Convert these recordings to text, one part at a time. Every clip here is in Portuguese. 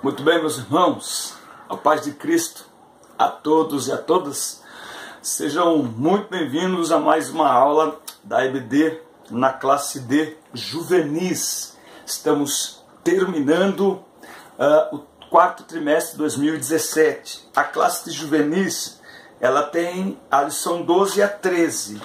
Muito bem, meus irmãos, a paz de Cristo a todos e a todas. Sejam muito bem-vindos a mais uma aula da EBD na classe D Juvenis. Estamos terminando o quarto trimestre de 2017. A classe de Juvenis, ela tem a lição 12 a 13.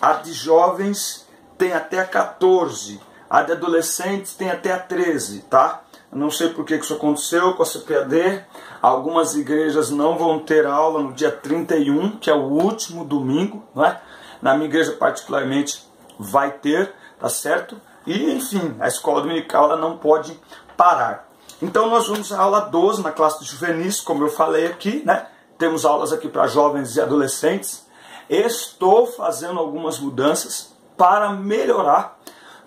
A de jovens tem até a 14. A de adolescentes tem até a 13, tá? Eu não sei por que isso aconteceu com a CPAD. Algumas igrejas não vão ter aula no dia 31, que é o último domingo, não é? Na minha igreja particularmente vai ter, tá certo? E enfim, a escola dominical ela não pode parar. Então nós vamos à aula 12 na classe de juvenis, como eu falei aqui, né? Temos aulas aqui para jovens e adolescentes. Estou fazendo algumas mudanças para melhorar,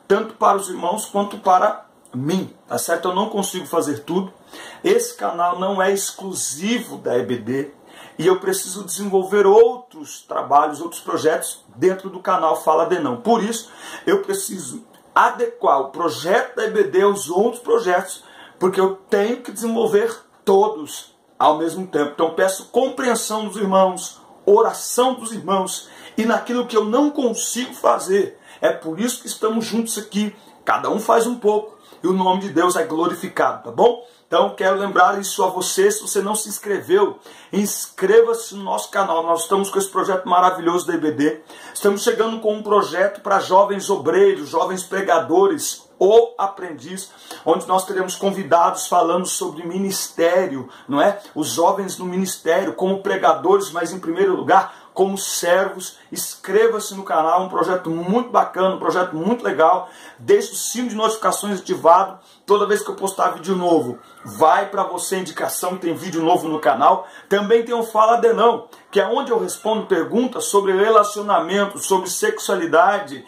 tanto para os irmãos quanto para mim, tá certo? Eu não consigo fazer tudo. Esse canal não é exclusivo da EBD e eu preciso desenvolver outros trabalhos, outros projetos dentro do canal Fala de Não. Por isso, eu preciso adequar o projeto da EBD aos outros projetos, porque eu tenho que desenvolver todos ao mesmo tempo. Então, peço compreensão dos irmãos, oração dos irmãos, e naquilo que eu não consigo fazer. É por isso que estamos juntos aqui. Cada um faz um pouco e o nome de Deus é glorificado, tá bom? Então quero lembrar isso a você. Se você não se inscreveu, inscreva-se no nosso canal. Nós estamos com esse projeto maravilhoso da EBD. Estamos chegando com um projeto para jovens obreiros, jovens pregadores ou aprendiz, onde nós teremos convidados falando sobre ministério, não é? Os jovens no ministério, como pregadores, mas em primeiro lugar, como servos. Inscreva-se no canal, um projeto muito bacana, um projeto muito legal. Deixe o sino de notificações ativado. Toda vez que eu postar vídeo novo, vai para você a indicação que tem vídeo novo no canal. Também tem o Fala de Não, que é onde eu respondo perguntas sobre relacionamento, sobre sexualidade,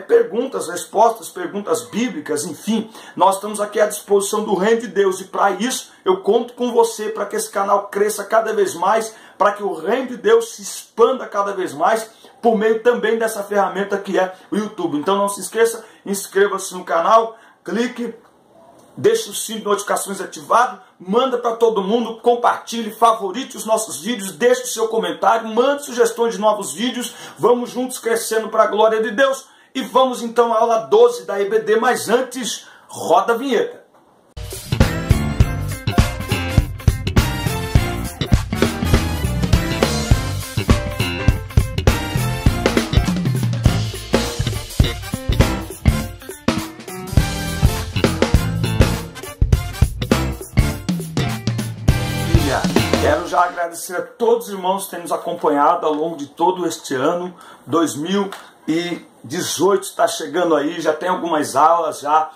perguntas, respostas, perguntas bíblicas, enfim. Nós estamos aqui à disposição do Reino de Deus e para isso eu conto com você, para que esse canal cresça cada vez mais, para que o Reino de Deus se expanda cada vez mais, por meio também dessa ferramenta que é o YouTube. Então não se esqueça, inscreva-se no canal, clique, deixe o sino de notificações ativado, manda para todo mundo, compartilhe, favorite os nossos vídeos, deixe o seu comentário, mande sugestões de novos vídeos. Vamos juntos crescendo para a glória de Deus. E vamos então à aula 12 da EBD, mas antes, roda a vinheta. Quero já agradecer a todos os irmãos que têm nos acompanhado ao longo de todo este ano. 2018 está chegando aí, já tem algumas aulas já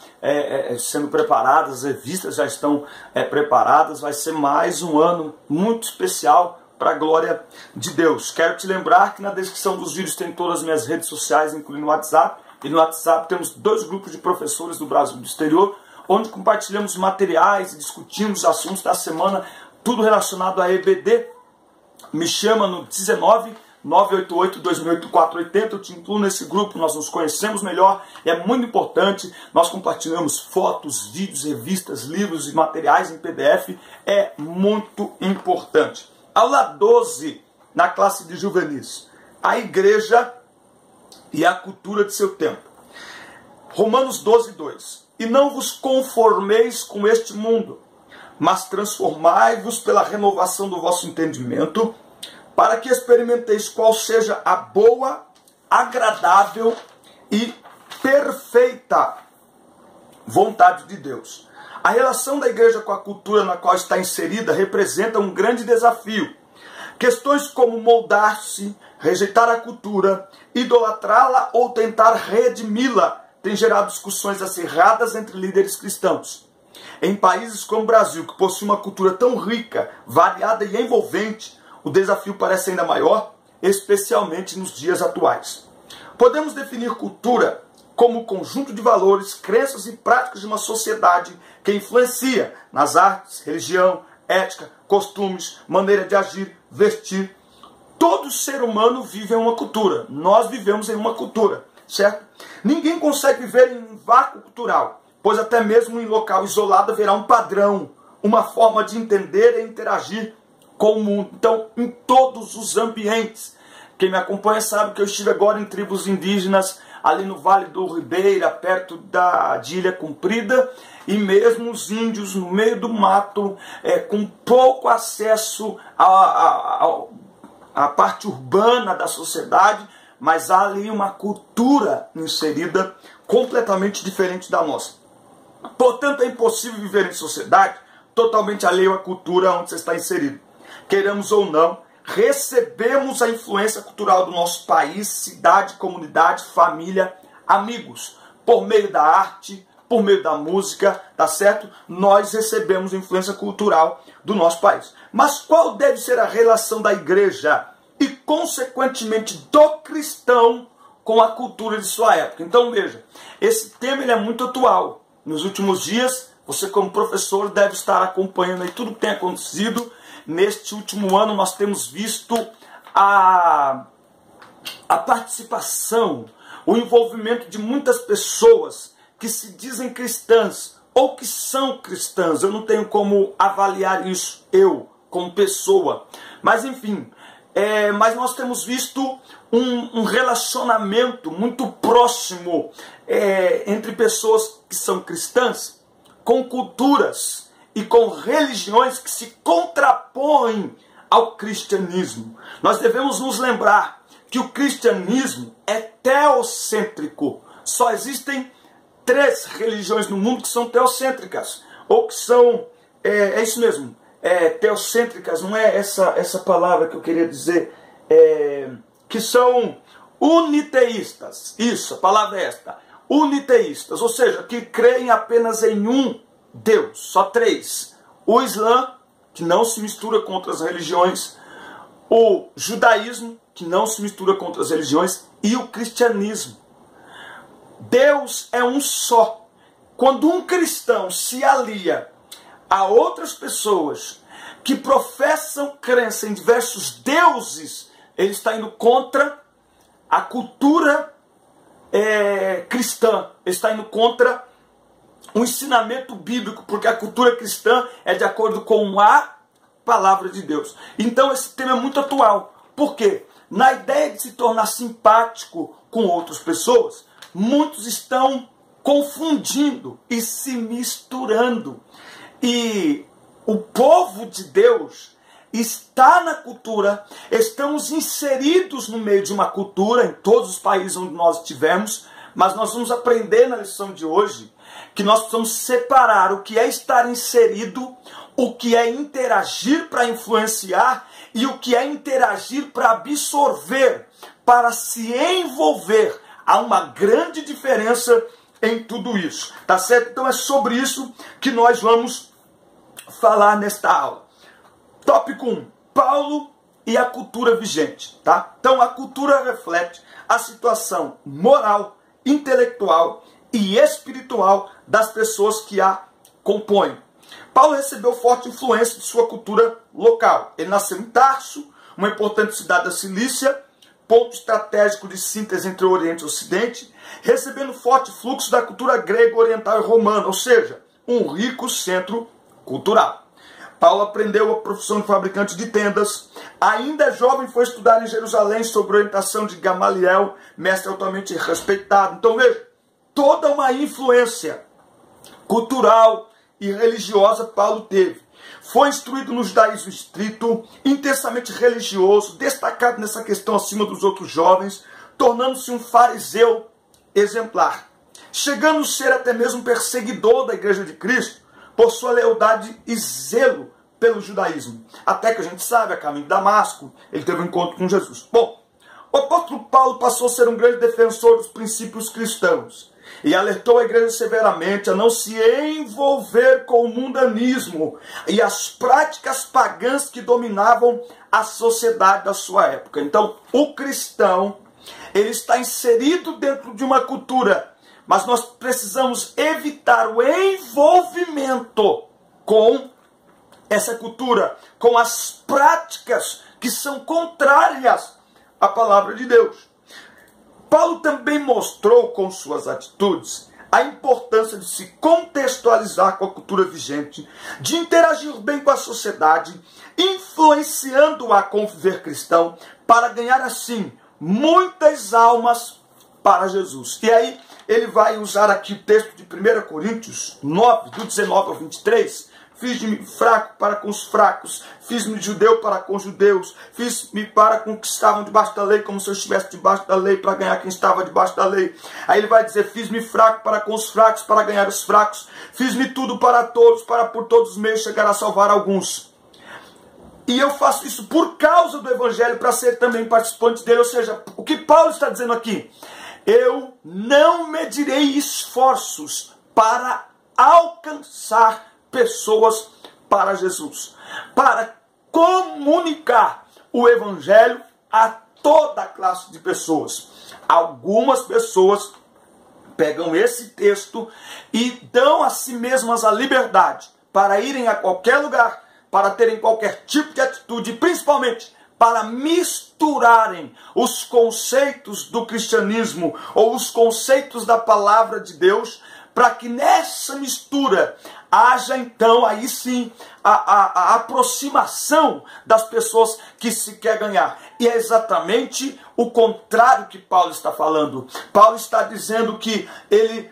sendo preparadas, as revistas já estão preparadas. Vai ser mais um ano muito especial para a glória de Deus. Quero te lembrar que na descrição dos vídeos tem todas as minhas redes sociais, incluindo o WhatsApp. E no WhatsApp temos 2 grupos de professores do Brasil e do exterior, onde compartilhamos materiais e discutimos assuntos da semana, tudo relacionado à EBD. Me chama no 19 988 2008 480, eu te incluo nesse grupo, nós nos conhecemos melhor, é muito importante. Nós compartilhamos fotos, vídeos, revistas, livros e materiais em PDF, é muito importante. Aula 12, na classe de juvenis, a igreja e a cultura de seu tempo. Romanos 12, 2. E não vos conformeis com este mundo, mas transformai-vos pela renovação do vosso entendimento, para que experimenteis qual seja a boa, agradável e perfeita vontade de Deus. A relação da igreja com a cultura na qual está inserida representa um grande desafio. Questões como moldar-se, rejeitar a cultura, idolatrá-la ou tentar redimi-la têm gerado discussões acirradas entre líderes cristãos. Em países como o Brasil, que possui uma cultura tão rica, variada e envolvente, o desafio parece ainda maior, especialmente nos dias atuais. Podemos definir cultura como o conjunto de valores, crenças e práticas de uma sociedade que influencia nas artes, religião, ética, costumes, maneira de agir, vestir. Todo ser humano vive em uma cultura. Nós vivemos em uma cultura, certo? Ninguém consegue viver em um vácuo cultural, pois até mesmo em local isolado haverá um padrão, uma forma de entender e interagir com o mundo. Então, em todos os ambientes. Quem me acompanha sabe que eu estive agora em tribos indígenas, ali no Vale do Ribeira, perto de Ilha Comprida, e mesmo os índios no meio do mato, com pouco acesso à parte urbana da sociedade, mas há ali uma cultura inserida completamente diferente da nossa. Portanto, é impossível viver em sociedade totalmente alheio à cultura onde você está inserido. Queiramos ou não, recebemos a influência cultural do nosso país, cidade, comunidade, família, amigos, por meio da arte, por meio da música, tá certo? Nós recebemos a influência cultural do nosso país. Mas qual deve ser a relação da igreja e, consequentemente, do cristão com a cultura de sua época? Então, veja, esse tema ele é muito atual. Nos últimos dias, você como professor deve estar acompanhando aí tudo que tem acontecido. Neste último ano nós temos visto a participação, o envolvimento de muitas pessoas que se dizem cristãs ou que são cristãs. Eu não tenho como avaliar isso, eu, como pessoa. Mas enfim, mas nós temos visto um relacionamento muito próximo entre pessoas que são cristãs com culturas e com religiões que se contrapõem ao cristianismo. Nós devemos nos lembrar que o cristianismo é teocêntrico. Só existem 3 religiões no mundo que são teocêntricas, ou que são, é isso mesmo, teocêntricas, não é essa palavra que eu queria dizer, que são uniteístas. Isso, a palavra é esta, uniteístas, ou seja, que creem apenas em um Deus, só 3. O Islã, que não se mistura com outras religiões, o judaísmo, que não se mistura com outras religiões, e o cristianismo. Deus é um só. Quando um cristão se alia a outras pessoas que professam crença em diversos deuses, ele está indo contra a cultura cristã, ele está indo contra um ensinamento bíblico, porque a cultura cristã é de acordo com a palavra de Deus. Então esse tema é muito atual. Por quê? Na ideia de se tornar simpático com outras pessoas, muitos estão confundindo e se misturando. E o povo de Deus está na cultura, estamos inseridos no meio de uma cultura em todos os países onde nós estivemos, mas nós vamos aprender na lição de hoje que nós precisamos separar o que é estar inserido, o que é interagir para influenciar e o que é interagir para absorver, para se envolver. Há uma grande diferença em tudo isso, tá certo? Então é sobre isso que nós vamos falar nesta aula. Tópico 1, Paulo e a cultura vigente, tá? Então a cultura reflete a situação moral, intelectual e espiritual das pessoas que a compõem. Paulo recebeu forte influência de sua cultura local. Ele nasceu em Tarso, uma importante cidade da Cilícia, ponto estratégico de síntese entre o Oriente e o Ocidente, recebendo forte fluxo da cultura grega, oriental e romana, ou seja, um rico centro cultural. Paulo aprendeu a profissão de fabricante de tendas. Ainda jovem foi estudar em Jerusalém sob orientação de Gamaliel, mestre altamente respeitado. Então veja, toda uma influência cultural e religiosa Paulo teve. Foi instruído no judaísmo estrito, intensamente religioso, destacado nessa questão acima dos outros jovens, tornando-se um fariseu exemplar, chegando a ser até mesmo perseguidor da Igreja de Cristo por sua lealdade e zelo pelo judaísmo. Até que a gente sabe, a caminho de Damasco, ele teve um encontro com Jesus. Bom, o apóstolo Paulo passou a ser um grande defensor dos princípios cristãos e alertou a igreja severamente a não se envolver com o mundanismo e as práticas pagãs que dominavam a sociedade da sua época. Então, o cristão, ele está inserido dentro de uma cultura, mas nós precisamos evitar o envolvimento com essa cultura, com as práticas que são contrárias à palavra de Deus. Paulo também mostrou com suas atitudes a importância de se contextualizar com a cultura vigente, de interagir bem com a sociedade, influenciando-a com o viver cristão, para ganhar assim muitas almas para Jesus. E aí ele vai usar aqui o texto de 1 Coríntios 9, do 19 ao 23, fiz-me fraco para com os fracos, fiz-me judeu para com os judeus, fiz-me para com os que estavam debaixo da lei, como se eu estivesse debaixo da lei, para ganhar quem estava debaixo da lei. Aí ele vai dizer, fiz-me fraco para com os fracos, para ganhar os fracos, fiz-me tudo para todos, para por todos os meios chegar a salvar alguns. E eu faço isso por causa do Evangelho, para ser também participante dele. Ou seja, o que Paulo está dizendo aqui? Eu não medirei esforços para alcançar pessoas para Jesus, para comunicar o Evangelho a toda a classe de pessoas. Algumas pessoas pegam esse texto e dão a si mesmas a liberdade para irem a qualquer lugar, para terem qualquer tipo de atitude, principalmente para misturarem os conceitos do cristianismo ou os conceitos da palavra de Deus, para que nessa mistura haja então aí sim a aproximação das pessoas que se quer ganhar. E é exatamente o contrário que Paulo está falando. Paulo está dizendo que ele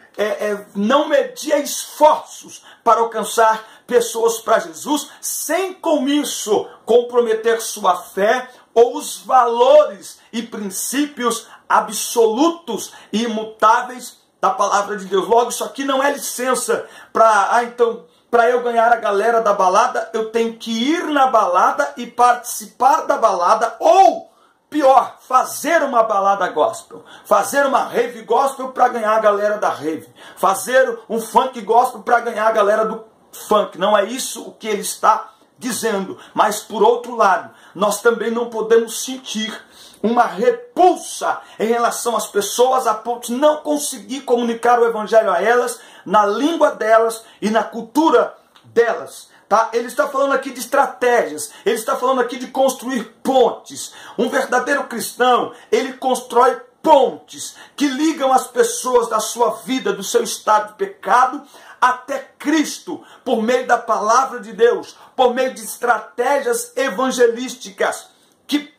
não media esforços para alcançar pessoas para Jesus, sem com isso comprometer sua fé ou os valores e princípios absolutos e imutáveis da palavra de Deus. Logo, isso aqui não é licença para, então, para eu ganhar a galera da balada, eu tenho que ir na balada e participar da balada, ou, pior, fazer uma balada gospel, fazer uma rave gospel para ganhar a galera da rave, fazer um funk gospel para ganhar a galera do funk. Não é isso o que ele está dizendo. Mas, por outro lado, nós também não podemos sentir uma repulsa em relação às pessoas a ponto de não conseguir comunicar o Evangelho a elas, na língua delas e na cultura delas. Tá? Ele está falando aqui de estratégias, ele está falando aqui de construir pontes. Um verdadeiro cristão, ele constrói pontes que ligam as pessoas da sua vida, do seu estado de pecado, até Cristo, por meio da palavra de Deus, por meio de estratégias evangelísticas que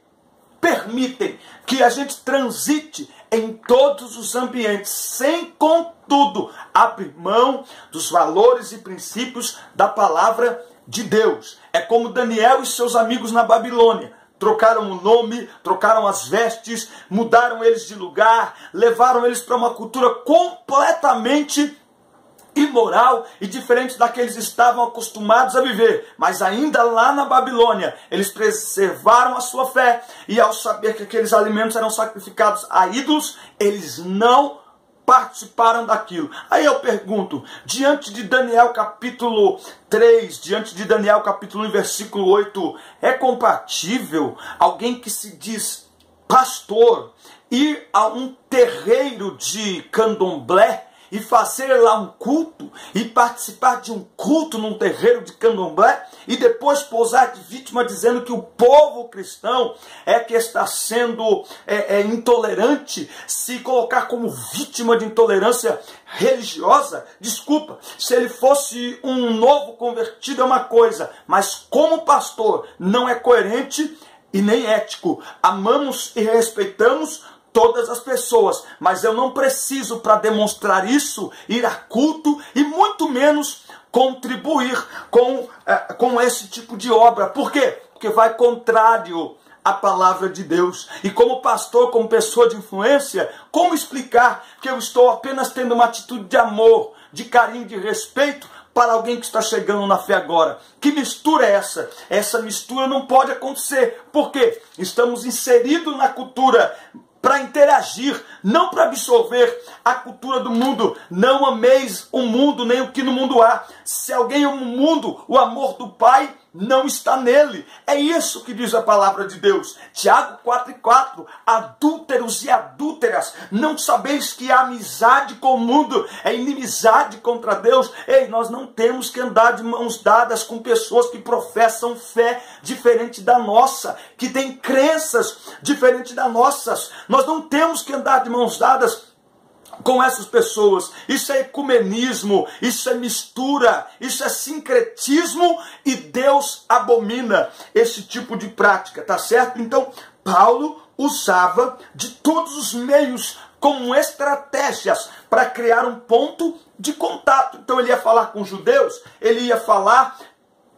permitem que a gente transite em todos os ambientes, sem, contudo, abrir mão dos valores e princípios da palavra de Deus. É como Daniel e seus amigos na Babilônia. Trocaram o nome, trocaram as vestes, mudaram eles de lugar, levaram eles para uma cultura completamente imoral e diferente da que eles estavam acostumados a viver. Mas ainda lá na Babilônia, eles preservaram a sua fé, e ao saber que aqueles alimentos eram sacrificados a ídolos, eles não participaram daquilo. Aí eu pergunto, diante de Daniel capítulo 3, diante de Daniel capítulo 1, versículo 8, é compatível alguém que se diz pastor ir a um terreiro de candomblé e fazer lá um culto, e participar de um culto num terreiro de candomblé, e depois pousar de vítima dizendo que o povo cristão é que está sendo intolerante, se colocar como vítima de intolerância religiosa? Desculpa, se ele fosse um novo convertido é uma coisa, mas como pastor não é coerente e nem ético. Amamos e respeitamos todas as pessoas, mas eu não preciso, para demonstrar isso, ir a culto e muito menos contribuir com esse tipo de obra. Por quê? Porque vai contrário à palavra de Deus. E como pastor, como pessoa de influência, como explicar que eu estou apenas tendo uma atitude de amor, de carinho, de respeito para alguém que está chegando na fé agora? Que mistura é essa? Essa mistura não pode acontecer. Por quê? Estamos inseridos na cultura para interagir, não para absorver a cultura do mundo. Não ameis o mundo, nem o que no mundo há. Se alguém ama o mundo, o amor do Pai não está nele. É isso que diz a palavra de Deus. Tiago 4:4. Adúlteros e adúlteras, não sabeis que a amizade com o mundo é inimizade contra Deus? Ei, nós não temos que andar de mãos dadas com pessoas que professam fé diferente da nossa, que têm crenças diferentes das nossas. Nós não temos que andar de mãos dadas com essas pessoas. Isso é ecumenismo, isso é mistura, isso é sincretismo, e Deus abomina esse tipo de prática, tá certo? Então, Paulo usava de todos os meios como estratégias para criar um ponto de contato. Então ele ia falar com os judeus, ele ia falar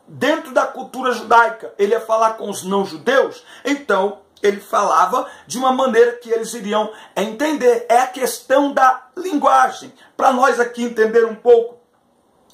dentro da cultura judaica, ele ia falar com os não-judeus. Então ele falava de uma maneira que eles iriam entender. É a questão da linguagem. Para nós aqui entender um pouco,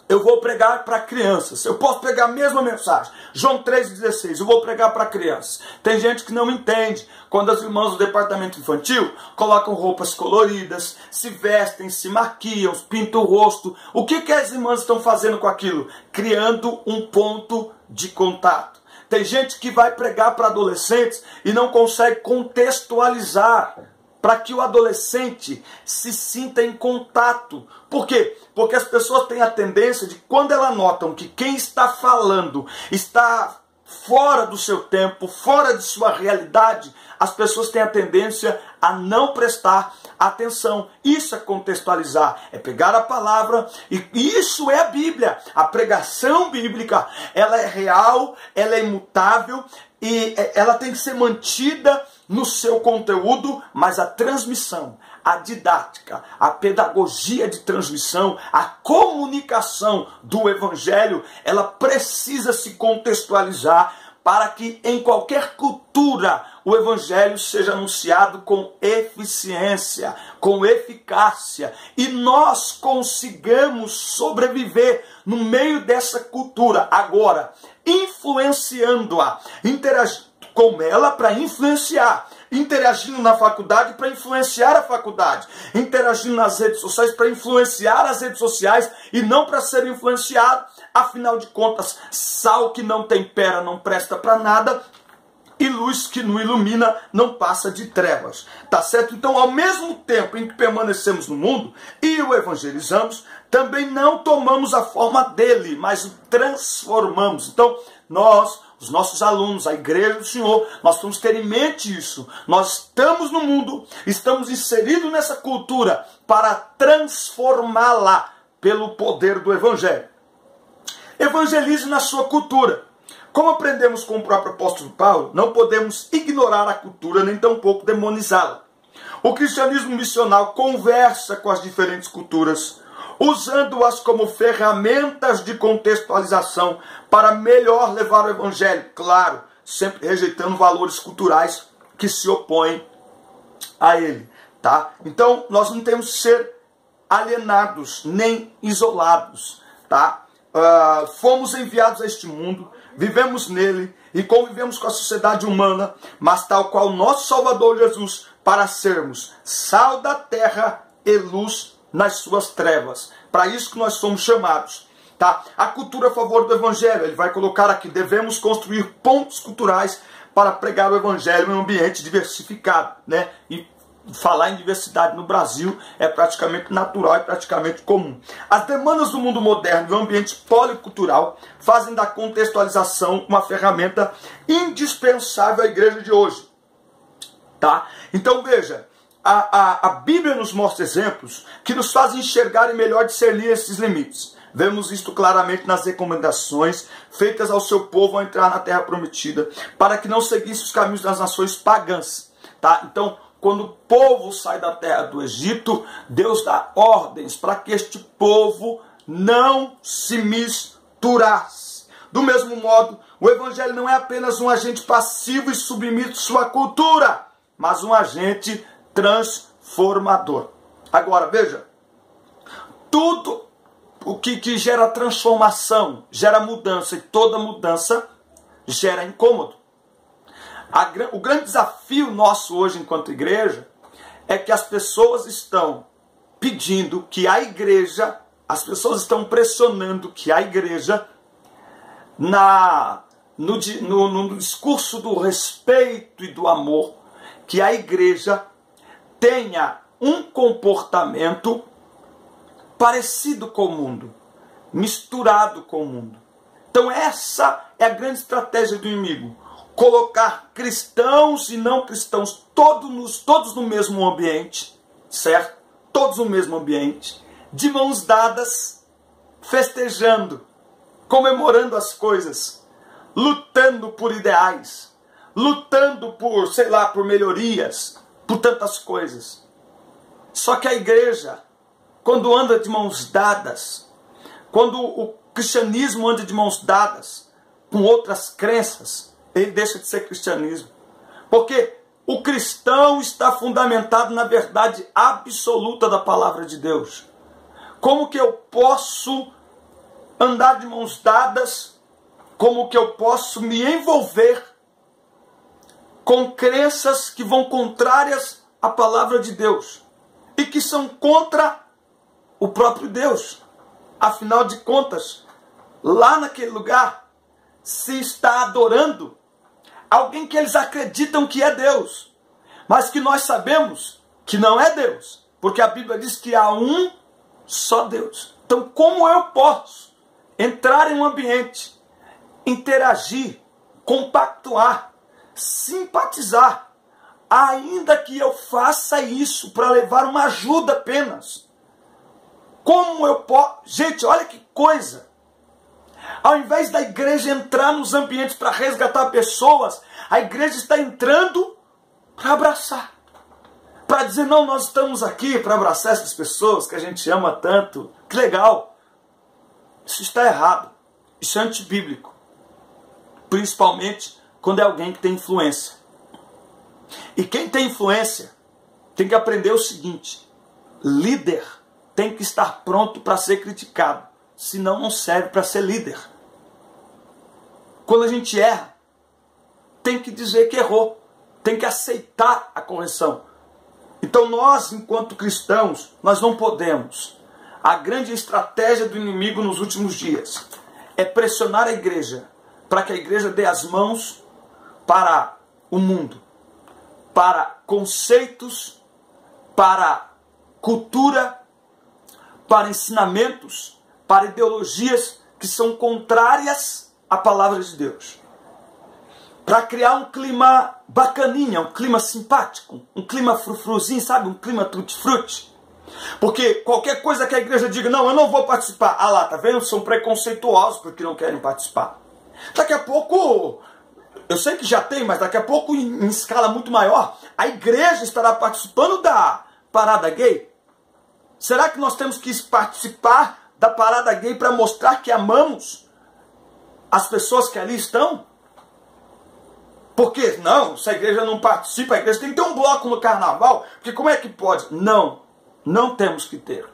eu vou pregar para crianças. Eu posso pregar a mesma mensagem. João 3,16. Eu vou pregar para crianças. Tem gente que não entende. Quando as irmãs do departamento infantil colocam roupas coloridas, se vestem, se maquiam, pintam o rosto. O que as irmãs estão fazendo com aquilo? Criando um ponto de contato. Tem gente que vai pregar para adolescentes e não consegue contextualizar para que o adolescente se sinta em contato. Por quê? Porque as pessoas têm a tendência de, quando elas notam que quem está falando está fora do seu tempo, fora de sua realidade, as pessoas têm a tendência a não prestar atenção. Isso é contextualizar, é pegar a palavra, e isso é a Bíblia. A pregação bíblica, ela é real, ela é imutável, e ela tem que ser mantida no seu conteúdo, mas a transmissão, a didática, a pedagogia de transmissão, a comunicação do Evangelho, ela precisa se contextualizar para que em qualquer cultura o Evangelho seja anunciado com eficiência, com eficácia, e nós consigamos sobreviver no meio dessa cultura. Agora, influenciando-a, interagindo com ela para influenciar, interagindo na faculdade para influenciar a faculdade, interagindo nas redes sociais para influenciar as redes sociais e não para ser influenciado. Afinal de contas, sal que não tempera não presta para nada, e luz que não ilumina não passa de trevas, tá certo? Então, ao mesmo tempo em que permanecemos no mundo e o evangelizamos, também não tomamos a forma dele, mas o transformamos. Então, nós, os nossos alunos, a igreja do Senhor, nós vamos ter em mente isso. Nós estamos no mundo, estamos inseridos nessa cultura para transformá-la pelo poder do Evangelho. Evangelize na sua cultura. Como aprendemos com o próprio apóstolo Paulo, não podemos ignorar a cultura, nem tampouco demonizá-la. O cristianismo missional conversa com as diferentes culturas, usando-as como ferramentas de contextualização para melhor levar o evangelho, claro, sempre rejeitando valores culturais que se opõem a ele, tá? Então, nós não temos que ser alienados, nem isolados, tá? Fomos enviados a este mundo, vivemos nele e convivemos com a sociedade humana, mas tal qual nosso Salvador Jesus, para sermos sal da terra e luz nas suas trevas. Para isso que nós somos chamados, tá? A cultura a favor do Evangelho, ele vai colocar aqui, devemos construir pontos culturais para pregar o Evangelho em um ambiente diversificado, né? E falar em diversidade no Brasil é praticamente natural e praticamente comum. As demandas do mundo moderno e o ambiente policultural fazem da contextualização uma ferramenta indispensável à igreja de hoje, tá? Então veja, a Bíblia nos mostra exemplos que nos fazem enxergar e melhor discernir esses limites. Vemos isto claramente nas recomendações feitas ao seu povo ao entrar na terra prometida, para que não seguisse os caminhos das nações pagãs, tá? Então, quando o povo sai da terra do Egito, Deus dá ordens para que este povo não se misturasse. Do mesmo modo, o Evangelho não é apenas um agente passivo e submisso à sua cultura, mas um agente transformador. Agora, veja, tudo o que gera transformação, gera mudança, e toda mudança gera incômodo. O grande desafio nosso hoje enquanto igreja é que as pessoas estão pedindo que a igreja, as pessoas estão pressionando que a igreja, no discurso do respeito e do amor, que a igreja tenha um comportamento parecido com o mundo, misturado com o mundo. Então essa é a grande estratégia do inimigo. Colocar cristãos e não cristãos todos no mesmo ambiente, certo? todos no mesmo ambiente, de mãos dadas, festejando, comemorando as coisas, lutando por ideais, lutando por, sei lá, por melhorias, por tantas coisas. Só que a igreja, quando anda de mãos dadas, quando o cristianismo anda de mãos dadas com outras crenças, ele deixa de ser cristianismo. Porque o cristão está fundamentado na verdade absoluta da palavra de Deus. Como que eu posso andar de mãos dadas? Como que eu posso me envolver com crenças que vão contrárias à palavra de Deus e que são contra o próprio Deus? Afinal de contas, lá naquele lugar se está adorando alguém que eles acreditam que é Deus, mas que nós sabemos que não é Deus, porque a Bíblia diz que há um só Deus. Então, como eu posso entrar em um ambiente, interagir, compactuar, simpatizar, ainda que eu faça isso para levar uma ajuda apenas? Como eu posso? Gente, olha que coisa! Ao invés da igreja entrar nos ambientes para resgatar pessoas, a igreja está entrando para abraçar. Para dizer, não, nós estamos aqui para abraçar essas pessoas que a gente ama tanto. Que legal! Isso está errado. Isso é antibíblico. Principalmente quando é alguém que tem influência. E quem tem influência tem que aprender o seguinte: líder tem que estar pronto para ser criticado. Senão não serve para ser líder. Quando a gente erra, tem que dizer que errou. Tem que aceitar a correção. Então nós, enquanto cristãos, nós não podemos. A grande estratégia do inimigo nos últimos dias é pressionar a igreja para que a igreja dê as mãos para o mundo, para conceitos, para cultura, para ensinamentos, para ideologias que são contrárias à palavra de Deus. Para criar um clima bacaninha, um clima simpático, um clima frufruzinho, sabe? Um clima tutti-frutti. Porque qualquer coisa que a igreja diga, não, eu não vou participar. Ah lá, tá vendo? São preconceituosos porque não querem participar. Daqui a pouco, eu sei que já tem, mas daqui a pouco, em escala muito maior, a igreja estará participando da parada gay. Será que nós temos que participar da parada gay para mostrar que amamos as pessoas que ali estão? Porque, não, se a igreja não participa, a igreja tem que ter um bloco no carnaval, porque como é que pode? Não, não temos que ter.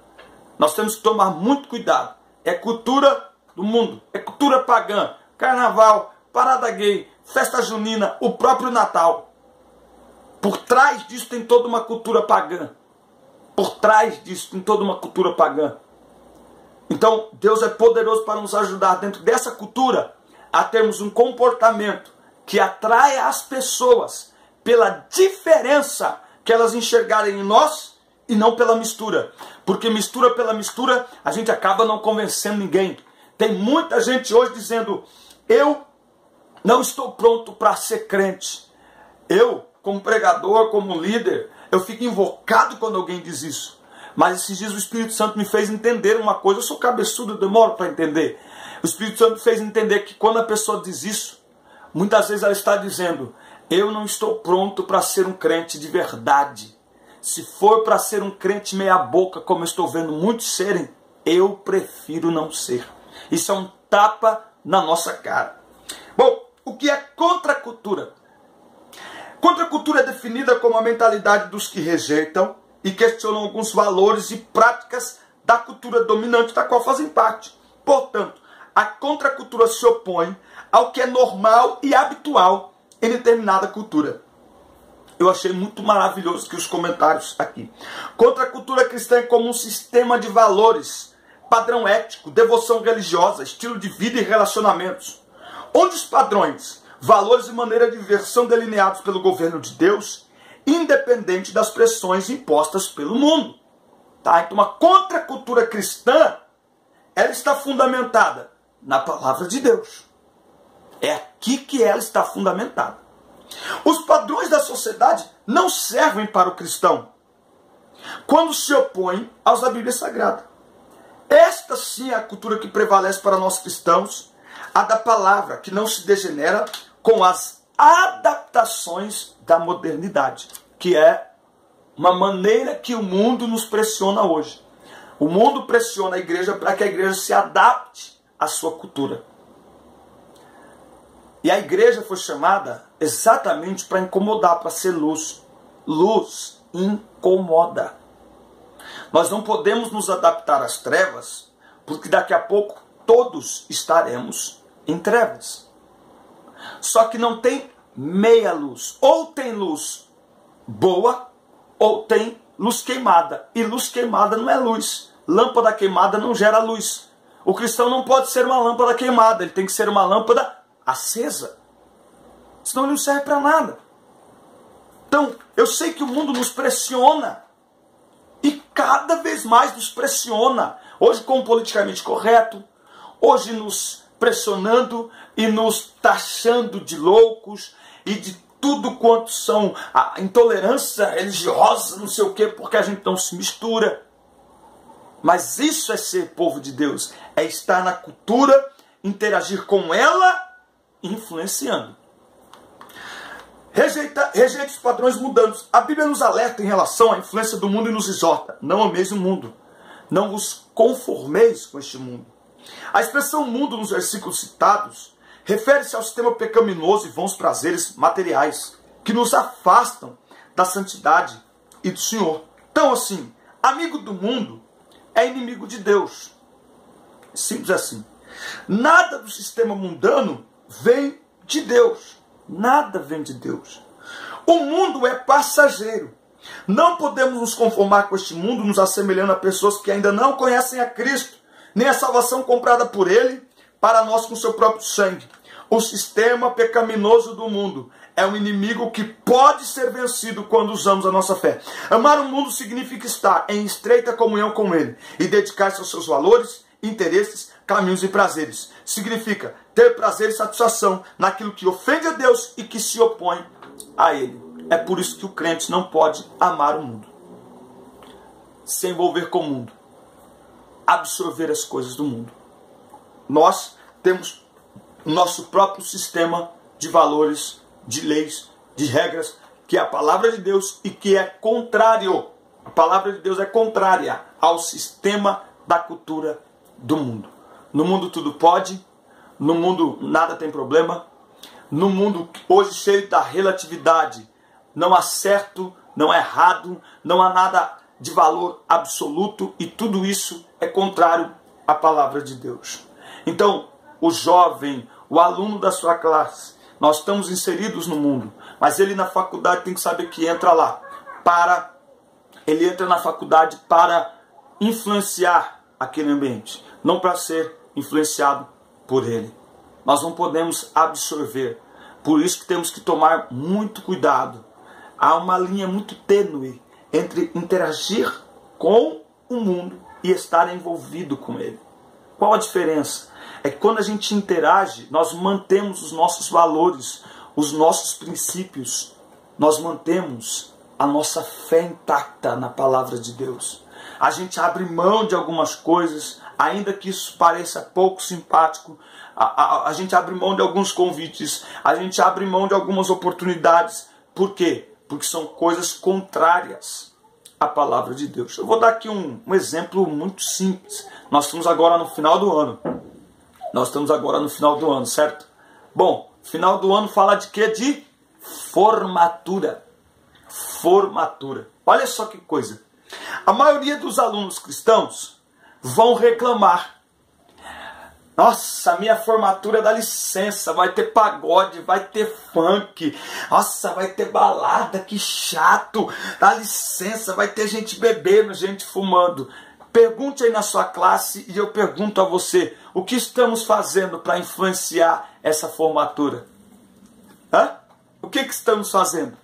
Nós temos que tomar muito cuidado. É cultura do mundo, é cultura pagã, carnaval, parada gay, festa junina, o próprio Natal. Por trás disso tem toda uma cultura pagã. Por trás disso tem toda uma cultura pagã. Então, Deus é poderoso para nos ajudar dentro dessa cultura a termos um comportamento que atraia as pessoas pela diferença que elas enxergarem em nós e não pela mistura. Porque mistura pela mistura, a gente acaba não convencendo ninguém. Tem muita gente hoje dizendo, eu não estou pronto para ser crente. Eu, como pregador, como líder, eu fico invocado quando alguém diz isso. Mas esses dias o Espírito Santo me fez entender uma coisa. Eu sou cabeçudo, eu demoro para entender. O Espírito Santo me fez entender que quando a pessoa diz isso, muitas vezes ela está dizendo, eu não estou pronto para ser um crente de verdade. Se for para ser um crente meia boca, como eu estou vendo muitos serem, eu prefiro não ser. Isso é um tapa na nossa cara. Bom, o que é contracultura? Contracultura é definida como a mentalidade dos que rejeitam e questionam alguns valores e práticas da cultura dominante da qual fazem parte. Portanto, a contracultura se opõe ao que é normal e habitual em determinada cultura. Eu achei muito maravilhoso que os comentários aqui. Contracultura cristã é como um sistema de valores, padrão ético, devoção religiosa, estilo de vida e relacionamentos, onde os padrões, valores e maneira de viver são delineados pelo governo de Deus, independente das pressões impostas pelo mundo. Tá? Então, uma contracultura cristã, ela está fundamentada na palavra de Deus. É aqui que ela está fundamentada. Os padrões da sociedade não servem para o cristão. quando se opõem aos da Bíblia Sagrada. Esta sim é a cultura que prevalece para nós cristãos, a da palavra, que não se degenera com as adaptações da modernidade, que é uma maneira que o mundo nos pressiona hoje. O mundo pressiona a igreja para que a igreja se adapte à sua cultura. E a igreja foi chamada exatamente para incomodar, para ser luz. Luz incomoda. Nós não podemos nos adaptar às trevas, porque daqui a pouco todos estaremos em trevas. Só que não tem meia luz. Ou tem luz boa, ou tem luz queimada. E luz queimada não é luz. Lâmpada queimada não gera luz. O cristão não pode ser uma lâmpada queimada, ele tem que ser uma lâmpada acesa. Senão ele não serve para nada. Então, eu sei que o mundo nos pressiona. E cada vez mais nos pressiona. Hoje com o politicamente correto. Hoje nos pressionando e nos taxando de loucos. E de tudo quanto são a intolerância religiosa, não sei o quê, porque a gente não se mistura. Mas isso é ser povo de Deus. É estar na cultura, interagir com ela, influenciando. Rejeita os padrões mudantes. A Bíblia nos alerta em relação à influência do mundo e nos exorta. Não ameis o mundo. Não vos conformeis com este mundo. A expressão mundo nos versículos citados refere-se ao sistema pecaminoso e vãos prazeres materiais que nos afastam da santidade e do Senhor. Então assim, amigo do mundo é inimigo de Deus. Simples assim. Nada do sistema mundano vem de Deus. Nada vem de Deus. O mundo é passageiro. Não podemos nos conformar com este mundo, nos assemelhando a pessoas que ainda não conhecem a Cristo, nem a salvação comprada por Ele, para nós com seu próprio sangue. O sistema pecaminoso do mundo é um inimigo que pode ser vencido quando usamos a nossa fé. Amar o mundo significa estar em estreita comunhão com Ele e dedicar-se aos seus valores, interesses, caminhos e prazeres. Significa ter prazer e satisfação naquilo que ofende a Deus e que se opõe a Ele. É por isso que o crente não pode amar o mundo, se envolver com o mundo, absorver as coisas do mundo. Nós temos o nosso próprio sistema de valores, de leis, de regras, que é a palavra de Deus e que é contrário. A palavra de Deus é contrária ao sistema da cultura do mundo. No mundo tudo pode, no mundo nada tem problema, no mundo hoje cheio da relatividade, não há certo, não há errado, não há nada de valor absoluto e tudo isso é contrário à palavra de Deus. Então, o jovem, o aluno da sua classe, nós estamos inseridos no mundo, mas ele na faculdade tem que saber que entra lá ele entra na faculdade para influenciar aquele ambiente, não para ser influenciado por ele. Nós não podemos absorver, por isso que temos que tomar muito cuidado. Há uma linha muito tênue entre interagir com o mundo e estar envolvido com ele. Qual a diferença? É que quando a gente interage, nós mantemos os nossos valores, os nossos princípios, nós mantemos a nossa fé intacta na palavra de Deus. A gente abre mão de algumas coisas, ainda que isso pareça pouco simpático, a gente abre mão de alguns convites, a gente abre mão de algumas oportunidades. Por quê? Porque são coisas contrárias à palavra de Deus. Eu vou dar aqui um exemplo muito simples. Nós estamos agora no final do ano. Certo? Bom, final do ano fala de quê? De formatura. Formatura. Olha só que coisa. A maioria dos alunos cristãos vão reclamar. Nossa, minha formatura dá licença, vai ter pagode, vai ter funk, nossa, vai ter balada, que chato, dá licença, vai ter gente bebendo, gente fumando. Pergunte aí na sua classe e eu pergunto a você, o que estamos fazendo para influenciar essa formatura? O que estamos fazendo?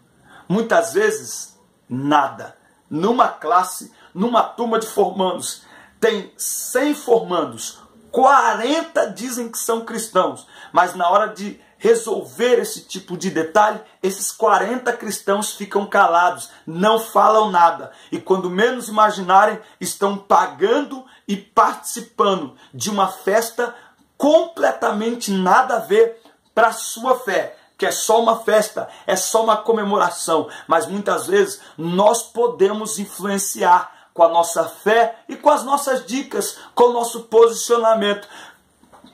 Muitas vezes, nada. Numa classe, numa turma de formandos, tem 100 formandos, 40 dizem que são cristãos, mas na hora de resolver esse tipo de detalhe, esses 40 cristãos ficam calados, não falam nada. E quando menos imaginarem, estão pagando e participando de uma festa completamente nada a ver para a sua fé, que é só uma festa, é só uma comemoração. Mas muitas vezes nós podemos influenciar com a nossa fé e com as nossas dicas, com o nosso posicionamento.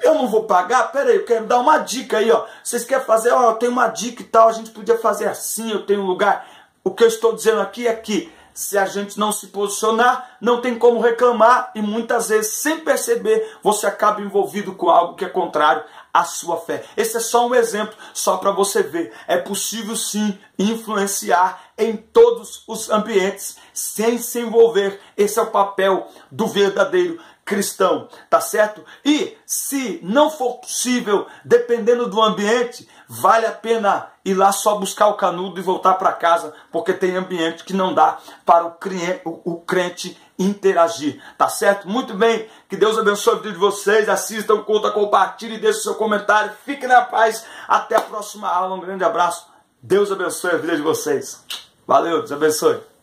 Eu não vou pagar? Peraí, eu quero dar uma dica aí, ó. Vocês querem fazer? Ó, eu tenho uma dica e tal, a gente podia fazer assim, eu tenho um lugar. O que eu estou dizendo aqui é que se a gente não se posicionar, não tem como reclamar e muitas vezes, sem perceber, você acaba envolvido com algo que é contrário à sua fé. Esse é só um exemplo, só para você ver. É possível sim influenciar em todos os ambientes sem se envolver. Esse é o papel do verdadeiro cristão, tá certo? E se não for possível, dependendo do ambiente, vale a pena ir lá só buscar o canudo e voltar para casa, porque tem ambiente que não dá para o crente interagir, tá certo? Muito bem, que Deus abençoe a vida de vocês, assistam, curtam, compartilhem, deixem seu comentário, fiquem na paz, até a próxima aula, um grande abraço, Deus abençoe a vida de vocês, valeu, Deus abençoe.